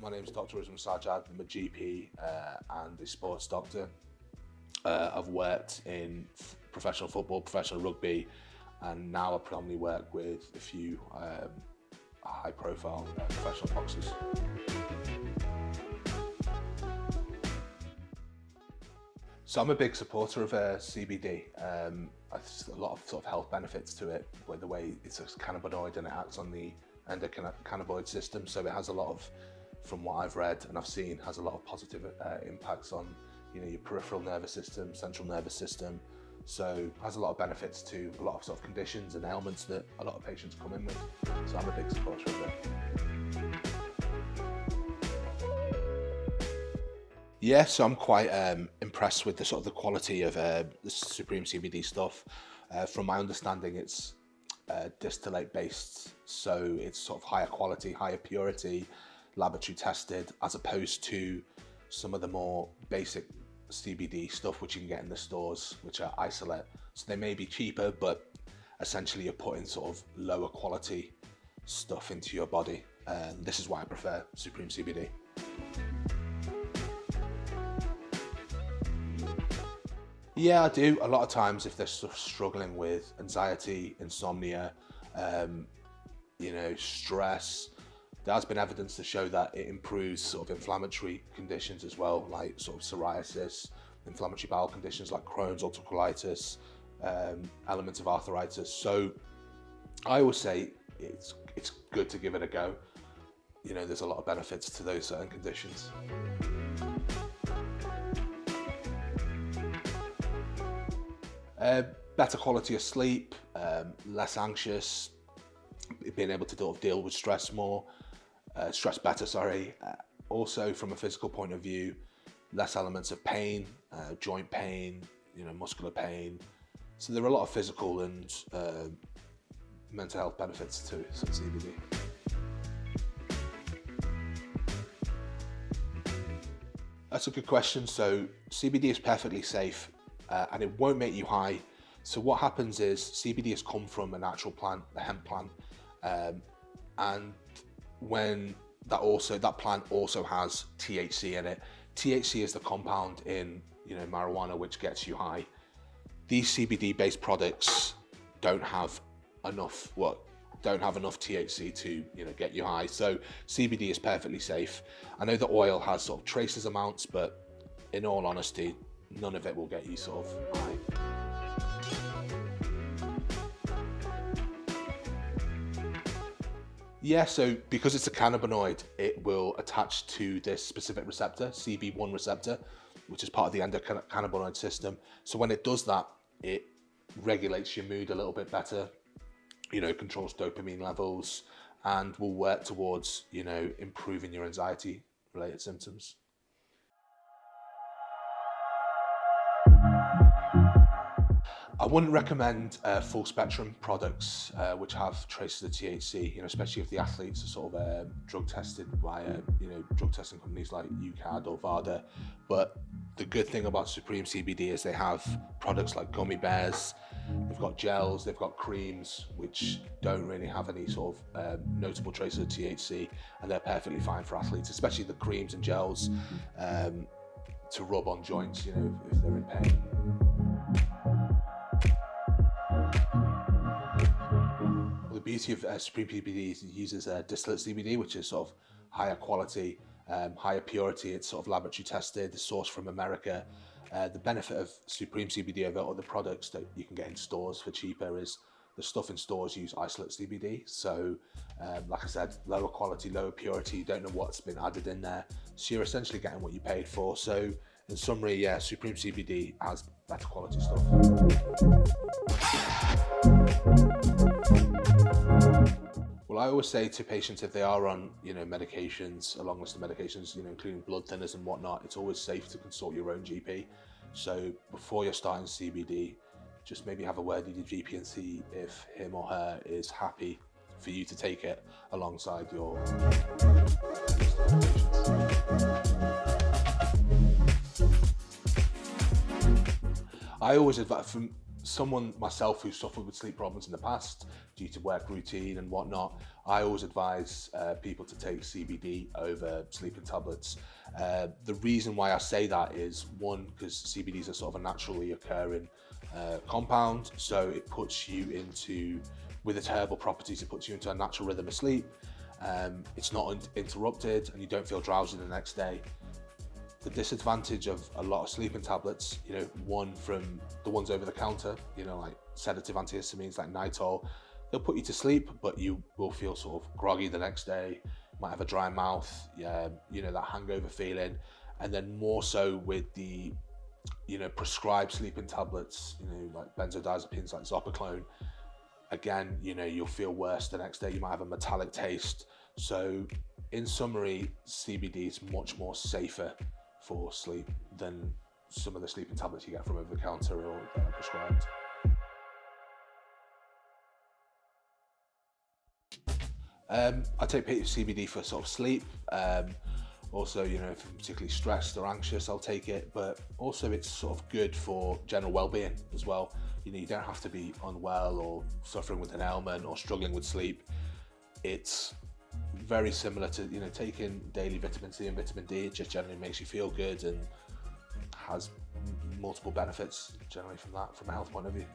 My name is Doctor Usman Sajjad. I'm a GP and a sports doctor. I've worked in professional football, professional rugby, and now I predominantly work with a few high-profile professional boxers. So I'm a big supporter of CBD. There's a lot of sort of health benefits to it, with the way it's a cannabinoid and it acts on the endocannabinoid system. So it has a lot of, from what I've read and I've seen, has a lot of positive impacts on your peripheral nervous system, central nervous system. So it has a lot of benefits to a lot of sort of conditions and ailments that a lot of patients come in with. So I'm a big supporter of it. Yeah, so I'm quite impressed with the sort of the quality of the Supreme CBD stuff. From my understanding, it's distillate based, so it's sort of higher quality, higher purity, laboratory tested, as opposed to some of the more basic CBD stuff which you can get in the stores, which are isolate. So they may be cheaper, but essentially you're putting sort of lower quality stuff into your body. And this is why I prefer Supreme CBD. Yeah, I do. A lot of times if they're struggling with anxiety, insomnia, stress, there has been evidence to show that it improves sort of inflammatory conditions as well, like sort of psoriasis, inflammatory bowel conditions like Crohn's, ulcerative colitis, elements of arthritis. So I always say it's good to give it a go. There's a lot of benefits to those certain conditions. Better quality of sleep, less anxious, being able to deal with stress better. Also from a physical point of view, less elements of pain, joint pain, muscular pain. So there are a lot of physical and mental health benefits to CBD. That's a good question. So CBD is perfectly safe. And it won't make you high. So what happens is CBD has come from a natural plant, a hemp plant, and when that plant also has THC in it. THC is the compound in marijuana which gets you high. These CBD-based products don't have enough THC to get you high. So CBD is perfectly safe. I know the oil has sort of traces amounts, but in all honesty, none of it will get you sort of high. Yeah, so because it's a cannabinoid, it will attach to this specific receptor, CB1 receptor, which is part of the endocannabinoid system. So when it does that, it regulates your mood a little bit better, controls dopamine levels, and will work towards, improving your anxiety-related symptoms. I wouldn't recommend full spectrum products which have traces of THC, especially if the athletes are sort of drug tested by drug testing companies like UCAD or VADA. But the good thing about Supreme CBD is they have products like gummy bears, they've got gels, they've got creams which don't really have any sort of notable traces of THC, and they're perfectly fine for athletes, especially the creams and gels to rub on joints, if they're in pain. The beauty of Supreme CBD is it uses distillate CBD, which is sort of higher quality, higher purity. It's sort of laboratory tested, sourced from America. The benefit of Supreme CBD over other products that you can get in stores for cheaper is the stuff in stores use isolate CBD. So, like I said, lower quality, lower purity. You don't know what's been added in there. So you're essentially getting what you paid for. So in summary, yeah, Supreme CBD has better quality stuff. Well, I always say to patients, if they are on, medications, a long list of medications, including blood thinners and whatnot, it's always safe to consult your own GP. So before you're starting CBD, just maybe have a word with your GP and see if him or her is happy for you to take it alongside your I always advise, someone myself who suffered with sleep problems in the past due to work routine and whatnot, I always advise people to take CBD over sleeping tablets. The reason why I say that is, one, because CBD is a sort of a naturally occurring compound, so it puts you into, with its herbal properties, it puts you into a natural rhythm of sleep. It's not interrupted, and you don't feel drowsy the next day. The disadvantage of a lot of sleeping tablets, one from the ones over the counter, like sedative antihistamines like Nitol, they'll put you to sleep, but you will feel sort of groggy the next day, might have a dry mouth, that hangover feeling. And then more so with the, prescribed sleeping tablets, like benzodiazepines like Zopiclone, again, you'll feel worse the next day, you might have a metallic taste. So in summary, CBD is much more safer for sleep than some of the sleeping tablets you get from over the counter or that are prescribed. I take CBD for sort of sleep. Also, if I'm particularly stressed or anxious, I'll take it. But also, it's sort of good for general well-being as well. You don't have to be unwell or suffering with an ailment or struggling with sleep. It's very similar to taking daily vitamin C and vitamin D. It just generally makes you feel good and has multiple benefits generally from a health point of view.